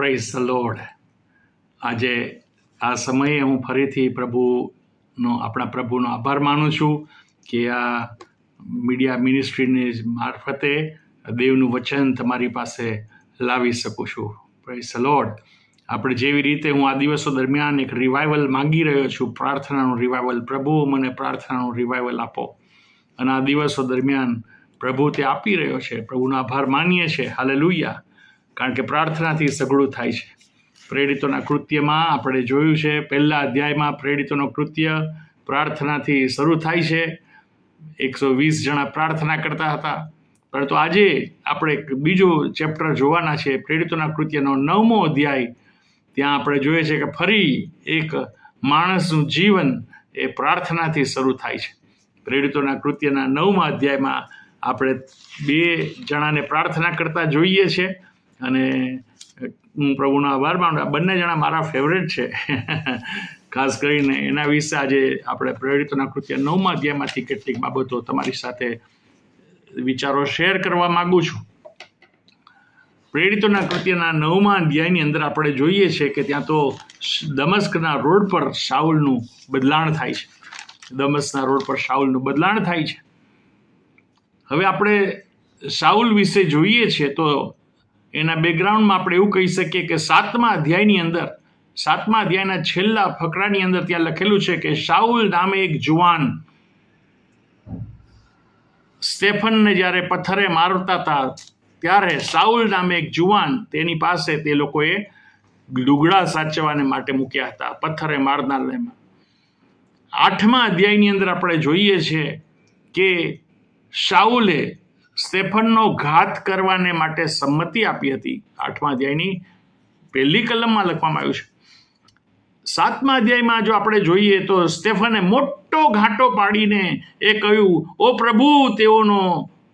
Praise the lord. આજે આ સમયે હું ફરીથી આપણા પ્રભુનો આભાર માનું છું કે આ મીડિયા મિનિસ્ટ્રીની મારફતે દેવનું વચન તમારી પાસે લાવી શકું છું. Praise the lord. આપણે જેવી રીતે હું આ દિવસો દરમિયાન એક રિવાઇવલ માંગી રહ્યો છું, પ્રાર્થનાનું રિવાઇવલ. પ્રભુ મને પ્રાર્થનાનું રિવાઇવલ આપો. અને આ દિવસો દરમિયાન પ્રભુ તે આપી રહ્યો છે. પ્રભુનો આભાર માનીએ છીએ. હાલેલુયા. કારણ કે પ્રાર્થનાથી સઘળું થાય છે. પ્રેરિતોના કૃત્યમાં આપણે જોયું છે, પહેલા અધ્યાયમાં પ્રેરિતોનું કૃત્ય પ્રાર્થનાથી શરૂ થાય છે. 120 જણા પ્રાર્થના કરતા હતા. પરંતુ આજે આપણે એક બીજું ચેપ્ટર જોવાના છે, પ્રેરિતોના કૃત્યનો 9મો અધ્યાય. ત્યાં આપણે જોઈએ છે કે ફરી એક માણસનું જીવન એ પ્રાર્થનાથી શરૂ થાય છે. પ્રેરિતોના કૃત્યના 9મા અધ્યાયમાં આપણે 2 જણાને પ્રાર્થના કરતા જોઈએ છે. અને હું પ્રભુનો આભાર માનું. આ બંને જણા મારા ફેવરેટ છે. ખાસ કરીને એના વિશે આજે આપણે પ્રેરિતોના કૃત્ય 9મા અધ્યાયમાંથી કેટલીક બાબતો તમારી સાથે વિચારો શેર કરવા માગું છું. પ્રેરિતોના કૃત્યના 9મા અધ્યાયની અંદર આપણે જોઈએ છે કે ત્યાં તો દમસ્કના રોડ પર શાઉલનું બદલાણ થાય છે. દમસ્કના રોડ પર શાઉલનું બદલાણ થાય છે. હવે આપણે શાઉલ વિશે જોઈએ છીએ તો એના બેકગ્રાઉન્ડમાં આપણે એવું કહી શકીએ કે 7મા અધ્યાયના છેલ્લા ફકરાની અંદર ત્યાં લખેલું છે કે શાઉલ નામે એક જુવાન સ્ટેફનને જ્યારે પથ્થરે મારતા હતા ત્યારે શાઉલ નામે એક જુવાન તેની પાસે તે લોકોએ લુગડા સાચવવાને માટે મૂક્યા હતા, પથ્થરે મારનારને. 8મા અધ્યાયની અંદર આપણે જોઈએ છીએ કે શાઉલે સ્ટેફનનો ઘાત કરવાને માટે સંમતિ આપી હતી. 8મા અધ્યાયની 1લી કલમમાં લખવામાં આવ્યું છે. 7મા અધ્યાયમાં જો આપણે જોઈએ તો સ્ટેફને મોટો ઘાંટો પાડીને એ કહ્યું, ઓ પ્રભુ,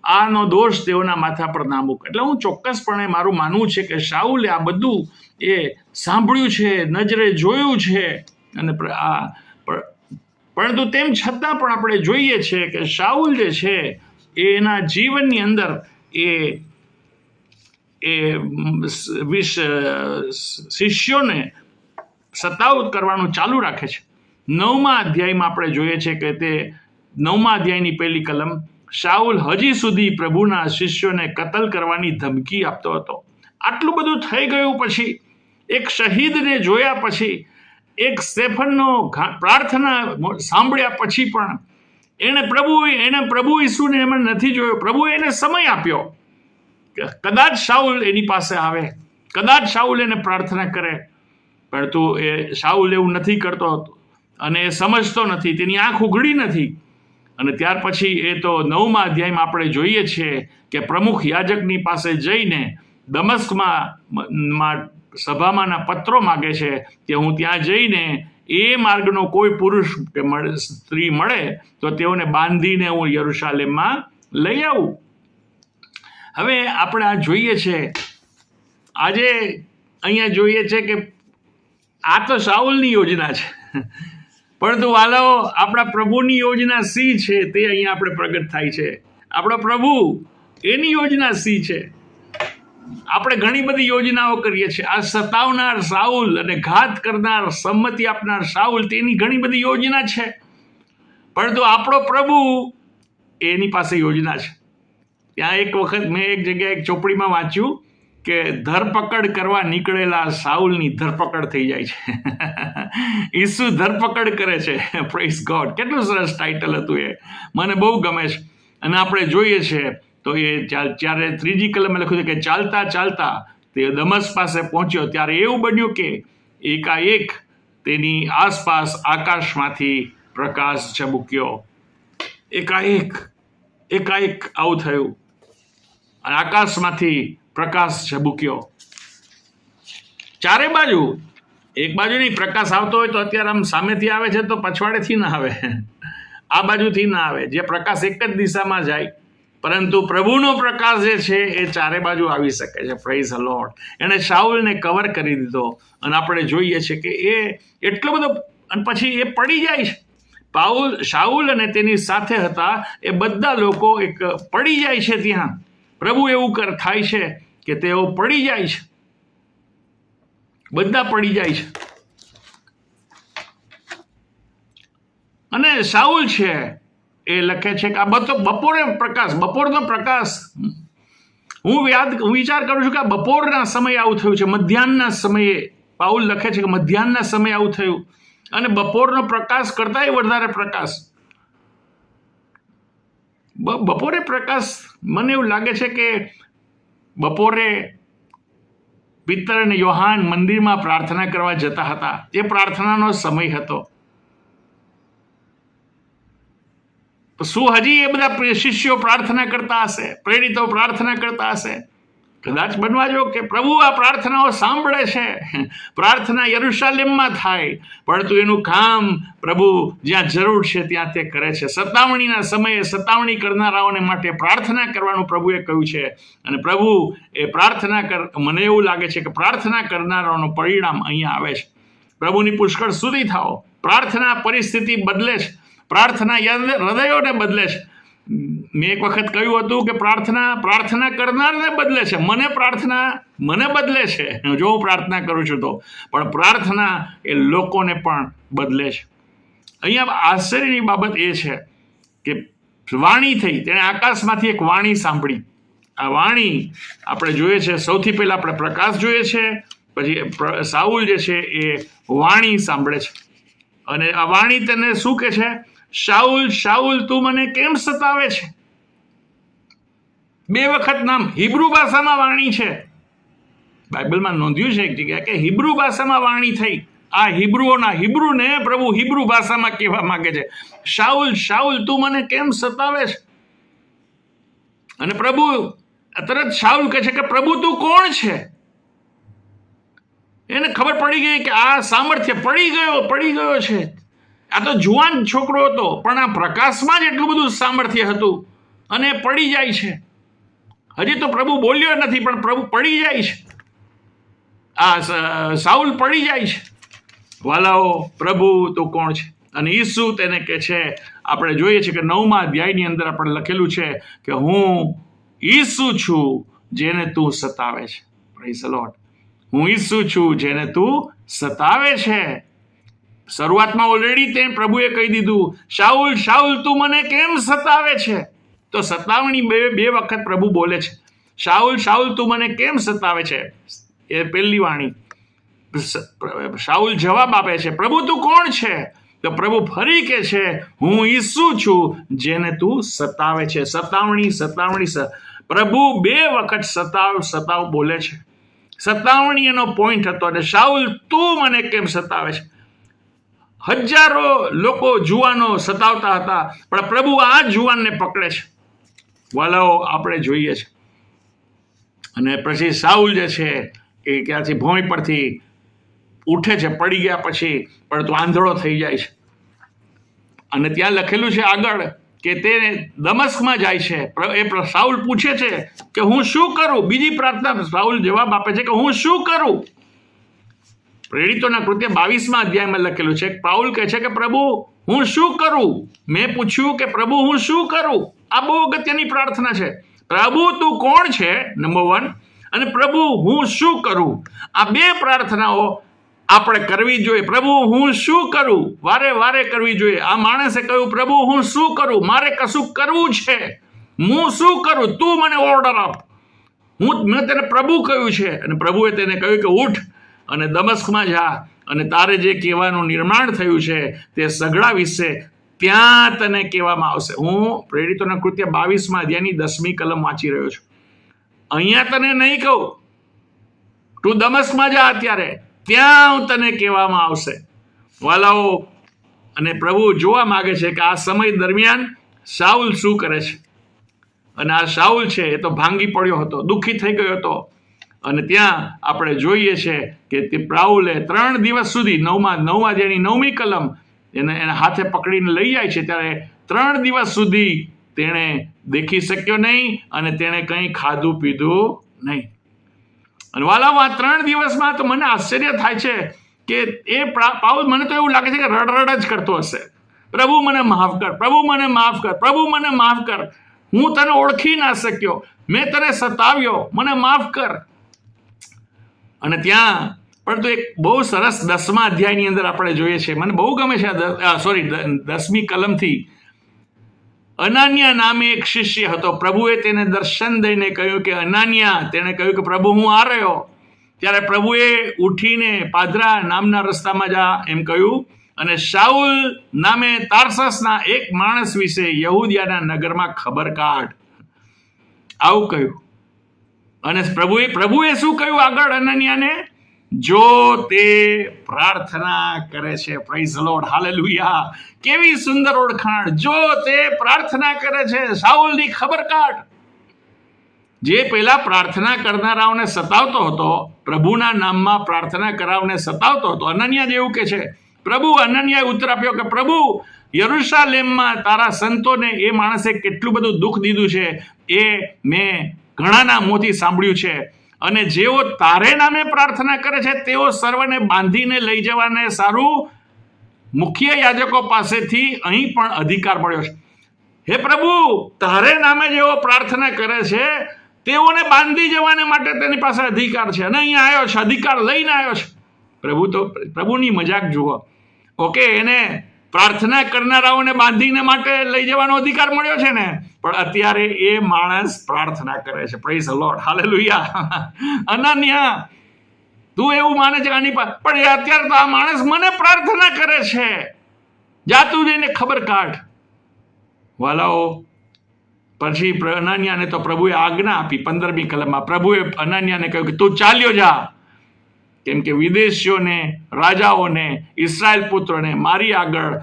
આનો દોષ તેઓના માથા પર ના મૂક. એટલે હું ચોક્કસપણે મારું માનવું છે કે શાઉલે આ બધું એ સાંભળ્યું છે, નજરે જોયું છે. અને પરંતુ તેમ છતાં પણ આપણે જોઈએ છે કે શાઉલ જે છે એના જીવનની અંદર એ શિષ્યોને સતાવત કરવાનું ચાલુ રાખે છે. 9મા અધ્યાયમાં આપણે જોઈએ છે કે તે 9મા અધ્યાયની 1લી કલમ, શાઉલ હજી સુધી પ્રભુના શિષ્યોને કતલ કરવાની ધમકી આપતો હતો. આટલું બધું થઈ ગયું પછી, એક શહીદને જોયા પછી, એક સ્ટેફનનો પ્રાર્થના સાંભળ્યા પછી પણ એને પ્રભુ ઈસુને એમાં નથી જોયો. પ્રભુએ એને સમય આપ્યો. કદાચ શાઉલ એની પાસે આવે, કદાચ શાઉલ એને પ્રાર્થના કરે. પરંતુ એ શાઉલ એવું નથી કરતો અને એ સમજતો નથી, તેની આંખ ઉઘડી નથી. અને ત્યાર પછી એ તો 9મા અધ્યાયમાં આપણે જોઈએ છીએ કે પ્રમુખ યાજકની પાસે જઈને દમસ્કમાં સભામાંના પત્રો માગે છે કે હું ત્યાં જઈને એ માર્ગનો કોઈ પુરુષ કે સ્ત્રી મળે તો તેઓને બાંધીને હું યરુશાલેમમાં લઈ આવું. હવે આપણે આ જોઈએ છે, આજે અહીંયા જોઈએ છે કે આ તો શાઉલની યોજના છે. પરંતુ વાલાઓ, આપણા પ્રભુની યોજના સી છે તે અહીંયા આપણે પ્રગટ થાય છે. આપણા પ્રભુ એની યોજના સી છે. આપણે ઘણી બધી યોજનાઓ કરીએ છીએ. આ સતાવનાર શાઉલ અને ઘાત કરનાર, સંમતિ આપનાર શાઉલ, તેની ઘણી બધી યોજના છે. પરંતુ આપણો પ્રભુ એની પાસે યોજના છે. ત્યાં એક વખત મેં એક જગ્યાએ એક ચોપડીમાં વાંચ્યું કે ધરપકડ કરવા નીકળેલા શાઉલની ધરપકડ થઈ જાય છે. ઈસુ ધરપકડ કરે છે. Praise God. કેટલું સરસ ટાઇટલ હતું એ. મને બહુ ગમે છે. અને આપણે જોઈએ છે તો એ જ્યારે 3જી કલમે લખ્યું છે કે ચાલતા ચાલતા તે દમસ્ક પાસે પહોંચ્યો ત્યારે એવું બન્યું કે એકાએક તેની આસપાસ આકાશમાંથી પ્રકાશ ઝબૂક્યો. એકાએક આવું થયું અને આકાશમાંથી પ્રકાશ ઝબૂક્યો. ચારે બાજુ, એક બાજુ નહીં, પ્રકાશ આવતો હોય તો અત્યારે આમ સામેથી આવે છે તો પછવાડેથી ના આવે, આ બાજુથી ના આવે. જે પ્રકાશ એક જ દિશામાં જાય. પરંતુ પ્રભુનો પ્રકાશ જે છે એ ચારે બાજુ આવી શકે છે. Praise the lord. એણે શાઉલને કવર કરી દીધો. અને આપણે જોઈએ છે કે એ એટલો બધો, અને પછી એ પડી જાય છે. શાઉલ અને તેની સાથે હતા એ બધા લોકો એક પડી જાય છે ત્યાં. પ્રભુ એવું થાય છે કે તેઓ પડી જાય છે. બધા પડી જાય છે. અને શાઉલ છે એ લખે છે કે આ બપોરનો પ્રકાશ હું વિચાર કરું છું કે આ બપોરના સમયે આવું થયું છે, મધ્યાહનના સમયે. પાઉલ લખે છે કે મધ્યાહનના સમયે આવું થયું, અને બપોરનો પ્રકાશ કરતાંય વધારે પ્રકાશ. બપોરે પ્રકાશ, મને એવું લાગે છે કે બપોરે પિત્તર અને યોહાન મંદિરમાં પ્રાર્થના કરવા જતા હતા, એ પ્રાર્થનાનો સમય હતો. શું હજી એ બધા શિષ્યો પ્રાર્થના કરતા હશે, પ્રેરિતો પ્રાર્થના કરતા હશે? કદાચ બનવા જો કે પ્રભુ આ પ્રાર્થનાઓ સાંભળે છે. પ્રાર્થના યરુશાલેમમાં થાય, પરંતુ એનું કામ પ્રભુ જ્યાં જરૂર છે ત્યાં તે કરે છે. સતાવણીના સમયે સતાવણી કરનારાઓને માટે પ્રાર્થના કરવાનું પ્રભુએ કહ્યું છે. અને પ્રભુ એ મને એવું લાગે છે કે પ્રાર્થના કરનારાઓનું પરિણામ અહીંયા આવે છે. પ્રભુની પુષ્કળ સ્તુતિ થાઓ. પ્રાર્થના પરિસ્થિતિ બદલે છે, પ્રાર્થના હૃદયોને બદલે છે. મેં એક વખત કહ્યું હતું કે પ્રાર્થના કરનારને બદલે છે, મને બદલે છે જો હું પ્રાર્થના કરું છું તો, પણ પ્રાર્થના એ લોકોને પણ બદલે છે. અહીંયા આશ્ચર્યની બાબત એ છે કે વાણી થઈ, તેણે આકાશમાંથી એક વાણી સાંભળી. આ વાણી આપણે જોઈએ છે, સૌથી પહેલા આપણે પ્રકાશ જોઈએ છે, પછી શાઉલ જે છે એ વાણી સાંભળે છે. અને આ વાણી તેને શું કહે છે? શાઉલ શાઉલ તું મને કેમ સતાવે છે? 2 વખત નામ. હિબ્રુ ભાષામાં વાણી છે. બાઇબલમાં નોંધ્યું છે એક જગ્યાએ કે હિબ્રુ ભાષામાં વાણી થઈ. આ હિબ્રુને પ્રભુ હિબ્રુ ભાષામાં કહેવા માંગે છે, શાઉલ શાઉલ તું મને કેમ સતાવે છે? અને પ્રભુ તરત શાઉલ કહે છે કે પ્રભુ તું કોણ છે? એને ખબર પડી ગઈ કે આ સામર્થ્ય પડી ગયો છે. આ તો જુવાન છોકરો હતો, પણ આ પ્રકાશમાં જ એટલું બધું સામર્થ્ય હતું, અને પડી જાય છે. હજી તો પ્રભુ બોલ્યો નથી, પણ પ્રભુ પડી જાય છે. આ શાઉલ પડી જાય છે. વાલાઓ, પ્રભુ તો કોણ છે? અને ઈસુ તેને કહે છે, આપણે જોઈએ છીએ કે 9મા અધ્યાયની અંદર આપણે લખેલું છે કે હું ઈસુ છું જેને તું સતાવે છે. Praise the lord. હું ઈસુ છું જેને તું સતાવે છે. શરૂઆતમાં ઓલરેડી તે પ્રભુએ કહી દીધું, શાઉલ શાઉલ તું મને કેમ સતાવે છે? તો સતાવણી બે વખત પ્રભુ બોલે છે. શાઉલ શાઉલ તું મને કેમ સતાવે છે? એ પહેલી વાણી. શાઉલ જવાબ આપે છે, પ્રભુ તું કોણ છે? તો પ્રભુ ફરી કહે છે, હું ઈસુ છું જેને તું સતાવે છે. સતાવણી. પ્રભુ 2 વખત સતાવ બોલે છે. સતાવણી એનો પોઈન્ટ હતો. અને શાઉલ તું મને કેમ સતાવે છે? હજારો લોકો જુવાનો સતાવતા હતા, પણ પ્રભુ આ જુવાનને પકડે છે. વાલાઓ, આપણે જોઈએ છે. અને પછી શાઉલ જે છે એ ક્યાંથી ભોંય પરથી ઉઠે છે, પડી ગયા પછી, પરંતુ આંધળો થઈ જાય છે. અને ત્યાં લખેલું છે આગળ કે તે દમસ્કમાં જાય છે. એ શાઉલ પૂછે છે કે હું શું કરું? બીજી પ્રાર્થના શાઉલ જવાબ આપે છે કે હું શું કરું? પ્રેરિતોના કૃત્ય 22મા અધ્યાયમાં લખેલું છે, પાઉલ કહે છે કે પ્રભુ હું શું કરું? મેં પૂછ્યું કે પ્રભુ હું શું કરું? આ બહુ અગત્યની પ્રાર્થના છે. પ્રભુ તું કોણ છે? નંબર 1. અને પ્રભુ હું શું કરું? આ 2 પ્રાર્થનાઓ આપણે કરવી જોઈએ. પ્રભુ હું શું કરું? વારે કરવી જોઈએ. આ માણસે કહ્યું, પ્રભુ હું શું કરું? મારે કશું કરવું છે. હું શું કરું? તું મને ઓર્ડર આપ. મેં તેને પ્રભુ કહ્યું છે, અને પ્રભુએ તેને કહ્યું કે ઉઠ અને દમસ્કમાં જા, અને તારે જે કહેવાનું નિર્માણ થયું છે તે સઘળા વિશે ત્યાં તને કહેવામાં આવશે. હું પ્રેરિતોના કૃત્ય 22મા અધ્યાયની 10મી કલમ વાંચી રહ્યો છું. અહીંયા તને નહીં કહું, તું દમસ્કમાં જા અત્યારે, ત્યાં તને કહેવામાં આવશે. વાલાઓ, અને પ્રભુ જોવા માંગે છે કે આ સમય દરમિયાન શાઉલ શું કરે છે. અને આ શાઉલ છે એ તો ભાંગી પડ્યો હતો, દુઃખી થઈ ગયો હતો. અને ત્યાં આપણે જોઈએ છે કે તે પાઉલે 3 દિવસ સુધી 9મા અધ્યાયની 9મી કલમ એના હાથે પકડીને લઈ જાય છે. ત્યારે 3 દિવસ સુધી તેણે દેખી શક્યો નહીં, અને તેણે કંઈ ખાધું પીધું નહીં. અને વાલાઓ, આ 3 દિવસમાં તો મને આશ્ચર્ય થાય છે કે એ પાઉલ, મને તો એવું લાગે છે કે રડ જ કરતો હશે. પ્રભુ મને માફ કર, પ્રભુ મને માફ કર, પ્રભુ મને માફ કર. હું તને ઓળખી ના શક્યો, મેં તને સતાવ્યો, મને માફ કર. અને ત્યાં પરંતુ એક બહુ સરસ 10મા અધ્યાયની અંદર આપણે જોઈએ છે, મને બહુ ગમે છે 10મી કલમથી. અનાનિયા નામે એક શિષ્ય હતો. પ્રભુએ તેને દર્શન દઈને કહ્યું કે અનાનિયા. તેણે કહ્યું કે પ્રભુ, હું આ રહ્યો. ત્યારે પ્રભુએ ઉઠીને પાદરા નામના રસ્તામાં જા એમ કહ્યું, અને શાઉલ નામે તાર્સસના એક માણસ વિશે યહૂદિયાના નગરમાં ખબર કાઢ. આવું કહ્યું. અને પ્રભુએ શું કહ્યું આગળ અનન્યાને? જો તે પ્રાર્થના કરે છે. Praise the lord, hallelujah. કેવી સુંદર ઓળખાણ. જો તે પ્રાર્થના કરે છે. શાઉલની ખબર કાઢ. જે પહેલા પ્રાર્થના કરનારાઓને સતાવતો હતો, પ્રભુના નામમાં પ્રાર્થના કરાવને સતાવતો હતો, અનન્યા જેવું કે છે. પ્રભુ અનન્યાએ ઉત્તર આપ્યો કે પ્રભુ, યરુશાલેમમાં તારા સંતોને એ માણસે કેટલું બધું દુઃખ દીધું છે એ મેં ઘણાના મોંથી સાંભળ્યું છે. અને જેઓ તારે નામે પ્રાર્થના કરે છે તેઓ સર્વને બાંધીને લઈ જવાને સારું મુખ્ય યાજકો પાસેથી અહીં પણ અધિકાર મળ્યો છે. હે પ્રભુ, તારે નામે જેઓ પ્રાર્થના કરે છે તેઓને બાંધી જવાને માટે તેની પાસે અધિકાર છે. અને અહીંયા આવ્યો છે, અધિકાર લઈને આવ્યો છે. પ્રભુની મજાક જુઓ. ઓકે, એને પ્રાર્થના કરનારાઓને બાંધીને માટે લઈ જવાનો અધિકાર મળ્યો છે ને, પણ અત્યારે એ માણસ પ્રાર્થના કરે છે. Praise the lord, hallelujah. Ananya, તું એવું માને છે આની પાસે, પણ અત્યારે તો આ માણસ મને પ્રાર્થના કરે છે. જાતું જઈને ખબર કાઢ. વાલાઓ, પછી અનન્યાને તો પ્રભુએ આજ્ઞા આપી. 15મી કલમમાં પ્રભુએ અનન્યાને કહ્યું કે તું ચાલ્યો જા, કેમ કે વિદેશીઓને, રાજાઓને, ઇસ્રાયેલ પુત્રોને મારી આગળ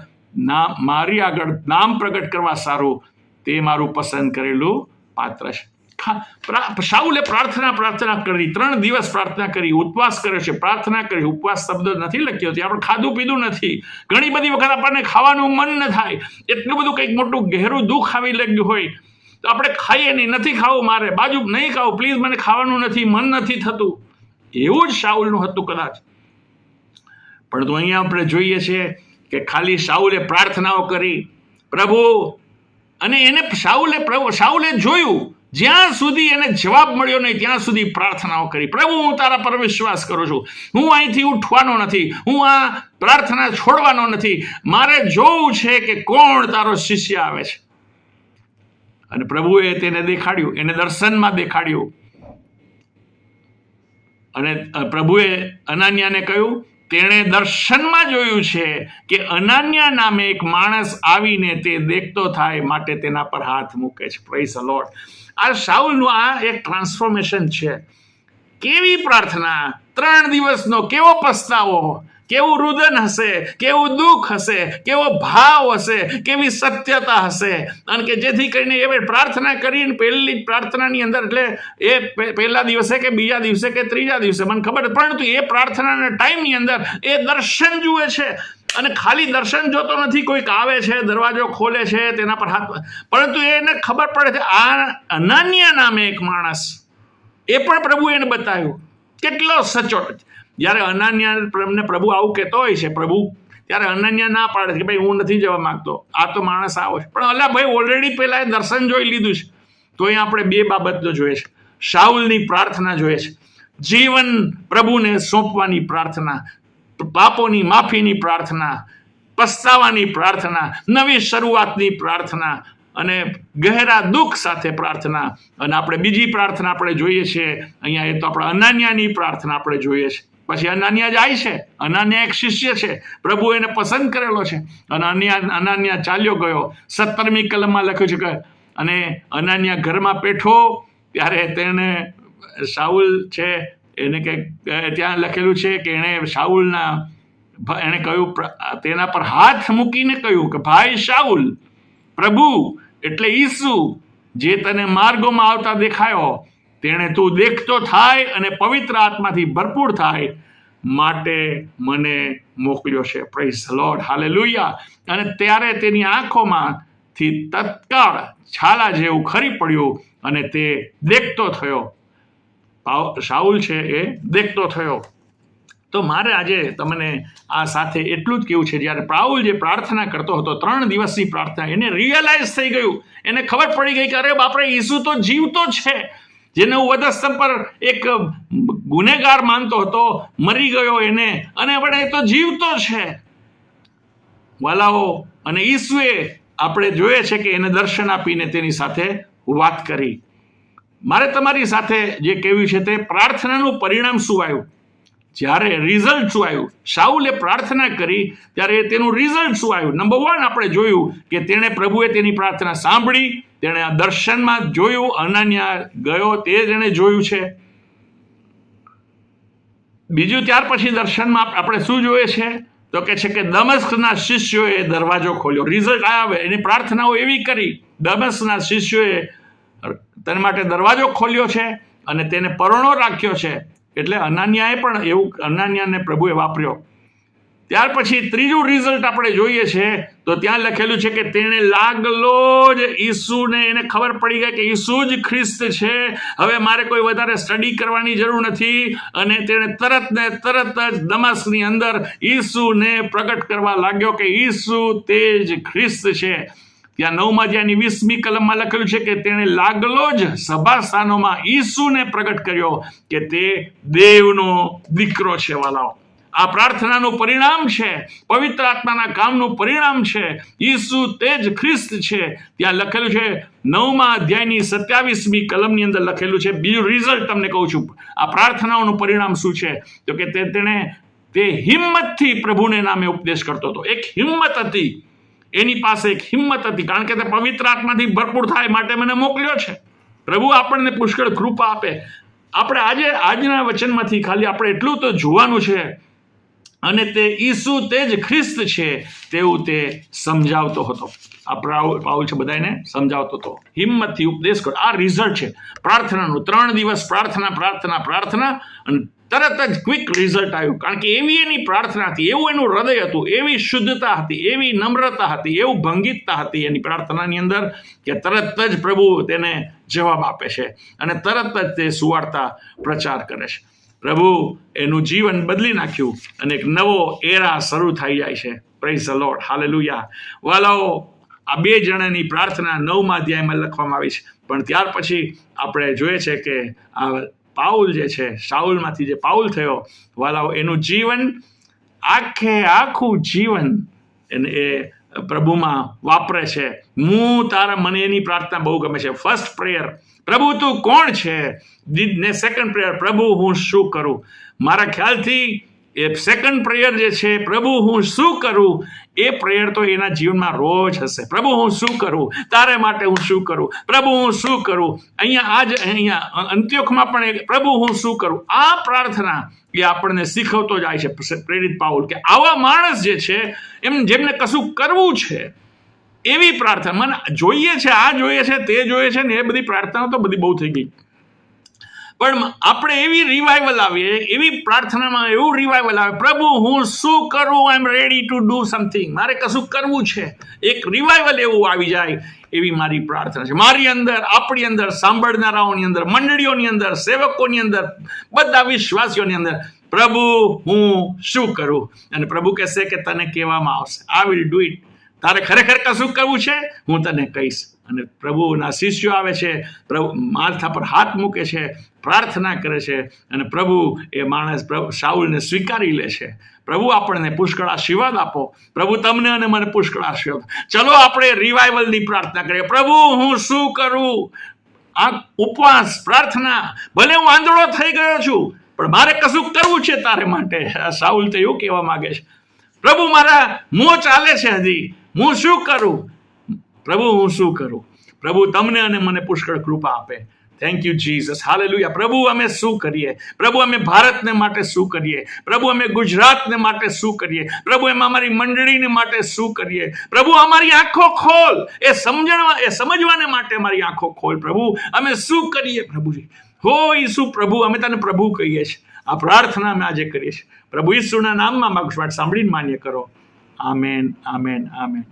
નામ પ્રગટ કરવા સારું તે મારું પસંદ કરેલું પાત્ર છે. શાઉલે પ્રાર્થના કરી. 3 દિવસ પ્રાર્થના કરી, ઉપવાસ કર્યો છે. પ્રાર્થના કરી, ઉપવાસ શબ્દ નથી લખ્યો છે. આપણે ખાધું પીધું નથી. ઘણી બધી વખત આપણને ખાવાનું મન ન થાય. એટલું બધું કંઈક મોટું ગહેરું દુઃખ આવી લાગ્યું હોય તો આપણે ખાઈએ નહીં. નથી ખાવું મારે, બાજુ નહીં ખાવું, પ્લીઝ મને ખાવાનું નથી, મન નથી થતું. એવું જ શાઉલનું હતું કદાચ. પરંતુ અહીંયા આપણે જોઈએ છીએ કે ખાલી શાઉલે પ્રાર્થનાઓ કરી પ્રભુ, અને એને શાઉલે જોયું જ્યાં સુધી એને જવાબ મળ્યો નહીં ત્યાં સુધી પ્રાર્થનાઓ કરી. પ્રભુ, હું તારા પર વિશ્વાસ કરું છું. હું અહીંથી ઉઠવાનો નથી. હું આ પ્રાર્થના છોડવાનો નથી. મારે જોવું છે કે કોણ તારો શિષ્ય આવે છે. અને પ્રભુએ તેને દેખાડ્યું, એને દર્શનમાં દેખાડ્યું. અને પ્રભુએ અનાન્યાને કહ્યું, તેણે દર્શનમાં જોયું છે કે અનાન્યા નામે એક માણસ આવીને તે દેખતો થાય માટે તેના પર હાથ મૂકે છે. Praise the lord. આ શાઉલનું આ એક ટ્રાન્સફોર્મેશન છે. કેવી પ્રાર્થના, 3 દિવસનો કેવો પસ્તાવો, કેવું રુદન હશે, કેવું દુઃખ હશે, કેવો ભાવ હશે, કેવી સત્યતા હશે. અને કે જેથી કરીને એ પ્રાર્થના કરીને પહેલી પ્રાર્થનાની અંદર, એટલે એ પહેલા દિવસે કે બીજા દિવસે કે ત્રીજા દિવસે મને ખબર, પરંતુ એ પ્રાર્થનાના ટાઈમની અંદર એ દર્શન જુએ છે. અને ખાલી દર્શન જોતો નથી, કોઈક આવે છે, દરવાજો ખોલે છે, તેના પર હાથ, પરંતુ એને ખબર પડે છે આ અનાન્યા નામે એક માણસ, એ પણ પ્રભુ એને બતાવ્યું. કેટલો સચોટ. જ્યારે અનન્યાને પ્રભુ આવું કહેતો હોય છે, પ્રભુ ત્યારે અનન્યા ના પાડે કે ભાઈ હું નથી જવા માંગતો, આ તો માણસ આવો છે. પણ અલા ભાઈ, ઓલરેડી પહેલા એ દર્શન જોઈ લીધું છે. તો અહીં આપણે 2 બાબતો જોઈએ છે. શાઉલની પ્રાર્થના જોઈએ છે. જીવન પ્રભુને સોંપવાની પ્રાર્થના, પાપોની માફીની પ્રાર્થના, પસ્તાવાની પ્રાર્થના, નવી શરૂઆતની પ્રાર્થના, અને ગહેરા દુઃખ સાથે પ્રાર્થના. અને આપણે બીજી પ્રાર્થના આપણે જોઈએ છીએ અહીંયા, એ તો આપણે અનાન્યાની પ્રાર્થના આપણે જોઈએ છીએ. પછી અનાન્યા જાય છે. અનાન્યા એક શિષ્ય છે, પ્રભુ એને પસંદ કરેલો છે. અને અનાન્યા ચાલ્યો ગયો. 17મી કલમમાં લખ્યું છે કે અને અનાન્યા ઘરમાં બેઠો ત્યારે તેને શાઉલ છે એને કંઈક ત્યાં લખેલું છે કે એણે એણે કહ્યું, તેના પર હાથ મૂકીને કહ્યું કે ભાઈ શાઉલ, પ્રભુ એટલે ઈસુ જે તને માર્ગોમાં આવતા દેખાયો, તેણે તું દેખતો થાય અને પવિત્ર આત્માથી ભરપૂર થાય માટે મને મોકલ્યો છે. Praise the lord, hallelujah. અને ત્યારે તેની આંખોમાંથી તત્કાળ છાલા જેવું ખરી પડ્યું અને તે દેખતો થયો. શાઉલ છે એ દેખતો થયો. તો મારે આજે તમને આ સાથે એટલું જ કહેવું છે, જ્યારે શાઉલ જે પ્રાર્થના કરતો હતો 3 દિવસની પ્રાર્થના, એને રિયલાઇઝ થઈ ગયું, એને ખબર પડી ગઈ કે અરે બાપરે, ઈસુ તો જીવતો છે. જેને હું વધસ્તંભ પર એક ગુનેગાર માનતો હતો, મરી ગયો એને, અને પણ એ તો જીવતો છે વાલાઓ. અને ઈસુએ આપણે જોઈએ છે કે એને દર્શન આપીને તેની સાથે વાત કરી. મારે તમારી સાથે જે કહેવું છે તે પ્રાર્થનાનું પરિણામ શું આવ્યું, જ્યારે રિઝલ્ટ શું આવ્યું. શાઉલે પ્રાર્થના કરી ત્યારે તેનું રિઝલ્ટ શું આવ્યું. નંબર 1 આપણે જોયું કે તેણે પ્રભુએ તેની પ્રાર્થના સાંભળી, તેણે આ દર્શનમાં જોયું, અનન્યા ગયો તે તેણે જોયું છે. બીજું, ત્યાર પછી દર્શનમાં આપણે શું જોઈએ છે તો કે છે કે દમસ્કના શિષ્યોએ દરવાજો ખોલ્યો. રિઝલ્ટ આવે, એની પ્રાર્થનાઓ એવી કરી, દમસ્કના શિષ્યોએ તેના માટે દરવાજો ખોલ્યો છે અને તેને પરોણો રાખ્યો છે. એટલે અનન્યાએ પણ એવું, અનન્યાને પ્રભુએ વાપર્યો. ત્યાર પછી ત્રીજું રિઝલ્ટ આપણે જોઈએ છે તો ત્યાં લખેલું છે કે તેને લાગલો જ ઈસુને, એને ખબર પડી ગઈ કે ઈસુ જ ખ્રિસ્ત છે, હવે મારે કોઈ વધારે સ્ટડી કરવાની જરૂર નથી. અને તેણે તરત જ દમસ્કની અંદર ઈસુને પ્રગટ કરવા લાગ્યો કે ઈસુ તે જ ખ્રિસ્ત છે. ત્યાં 9મા અધ્યાયની 20મી કલમમાં લખેલું છે કે તેણે લાગલો જ સભા સ્થાનોમાં ઈસુને પ્રગટ કર્યો કે તે દેવનો દીકરો છે. વાલાઓ, આ પ્રાર્થનાનું પરિણામ છે, પવિત્ર આત્માના કામનું પરિણામ છે. ઈસુ તે જ ખ્રિસ્ત છે. ત્યાં લખેલું છે 9મા અધ્યાયની 27મી કલમની અંદર લખેલું છે. બીજું રિઝલ્ટ તમને કહું છું, આ પ્રાર્થનાઓનું પરિણામ શું છે તો કે તે હિંમતથી પ્રભુને નામે ઉપદેશ કરતો હતો. એક હિંમત હતી એની પાસે, એક હિંમત હતી, કારણ કે તે પવિત્ર આત્માથી ભરપૂર થાય માટે મને મોકલ્યો છે. પ્રભુ આપણને પુષ્કળ કૃપા આપે. આપણે આજના વચનમાંથી ખાલી આપણે એટલું તો જોવાનું છે, અને તે ઈસુ તે જ ખ્રિસ્ત છે તેવું તે સમજાવતો હતો. આ પાઉલ છે બધાને સમજાવતો હતો, હિંમતથી ઉપદેશ કરો. આ રિઝલ્ટ છે પ્રાર્થનાનું. 3 દિવસ પ્રાર્થના, અને તરત જ ક્વિક રિઝલ્ટ આવ્યું, કારણ કે એવી એની પ્રાર્થના હતી, એવું એનું હૃદય હતું, એવી શુદ્ધતા હતી, એવી નમ્રતા હતી, એવું ભંગિતતા હતી એની પ્રાર્થનાની અંદર કે તરત જ પ્રભુ તેને જવાબ આપે છે અને તરત જ તે સુવાર્તા પ્રચાર કરે છે. પ્રભુ એનું જીવન બદલી નાખ્યું અને એક નવો એરા શરૂ થઈ જાય છે. Praise the lord, hallelujah. વાલાઓ, આ 2 જણાની પ્રાર્થના 9મા અધ્યાયમાં લખવામાં આવી છે. પણ ત્યાર પછી આપણે જોઈએ છે કે આ પાઉલ જે છે, શાઉલમાંથી જે પાઉલ થયો, વાલાઓ, એનું જીવન, આખું જીવન એ પ્રભુમાં વાપરે છે. મને એની પ્રાર્થના બહુ ગમે છે. ફર્સ્ટ પ્રેયર, પ્રભુ તું કોણ છે, ને સેકન્ડ પ્રેયર, પ્રભુ હું શું કરું. મારા ખ્યાલથી એ સેકન્ડ પ્રેયર જે છે, પ્રભુ હું શું કરું, એ પ્રેયર તો એના જીવનમાં રોજ હશે. પ્રભુ હું શું કરું, તારે માટે હું શું કરું, પ્રભુ હું શું કરું. અહીંયા અંત્યોખમાં પણ પ્રભુ હું શું કરું. આ પ્રાર્થના એ આપણને શીખવતો જાય છે પ્રેરિત પાઉલ, કે આવા માણસ જે છે જેમને કશું કરવું છે, એવી પ્રાર્થના મને જોઈએ છે, આ જોઈએ છે, તે જોઈએ છે ને, એ બધી પ્રાર્થના તો બધી બહુ થઈ ગઈ. પણ આપણે એવી રિવાઇવલ આવીએ, એવી પ્રાર્થનામાં એવું રિવાઇવલ આવે, પ્રભુ હું શું કરું, આઈ એમ રેડી ટુ ડુ સમથિંગ, મારે કશું કરવું છે. એક રિવાઇવલ એવું આવી જાય એવી મારી પ્રાર્થના છે. મારી અંદર, આપણી અંદર, સાંભળનારાઓની અંદર, મંડળીઓની અંદર, સેવકોની અંદર, બધા વિશ્વાસીઓની અંદર, પ્રભુ હું શું કરું. અને પ્રભુ કહેશે કે તને કહેવામાં આવશે, આઈ વિલ ડુ ઇટ. તારે ખરેખર કશું કરવું છે, હું તને કહીશ. અને પ્રભુના શિષ્યો આવે છે, પ્રભુ માથા પર હાથ મૂકે છે, પ્રાર્થના કરે છે, અને પ્રભુ એ માણસ શાઉલને સ્વીકારી લે છે. પ્રભુ આપણને પુષ્કળ આશીર્વાદ આપો. પ્રભુ તમને અને મને પુષ્કળ આશીર્વાદ. ચલો આપણે રિવાઇવલની પ્રાર્થના કરીએ. પ્રભુ હું શું કરું. આ ઉપવાસ, પ્રાર્થના, ભલે હું આંધળો થઈ ગયો છું, પણ મારે કશું કરવું છે તારે માટે. શાઉલ તો એવું કહેવા માંગે છે, પ્રભુ મારા મોં ચાલે છે હજી, હું શું કરું. પ્રભુ હું શું કરું. પ્રભુ તમને અને મને પુષ્કળ કૃપા આપે. Thank you Jesus, hallelujah. પ્રભુ અમે શું કરીએ, પ્રભુ અમે ભારતને માટે શું કરીએ, પ્રભુ અમે ગુજરાતને માટે શું કરીએ, પ્રભુ એમાં અમારી મંડળીને માટે શું કરીએ. પ્રભુ અમારી આંખો ખોલ, એ સમજવાને માટે અમારી આંખો ખોલ. પ્રભુ અમે શું કરીએ. પ્રભુજી હો ઈસુ, પ્રભુ અમે તને પ્રભુ કહીએ છીએ. આ પ્રાર્થના અમે આજે કરીએ છીએ. પ્રભુ ઈસુના નામમાં માગું છું, સાંભળીને માન્ય કરો. Amen, amen, amen.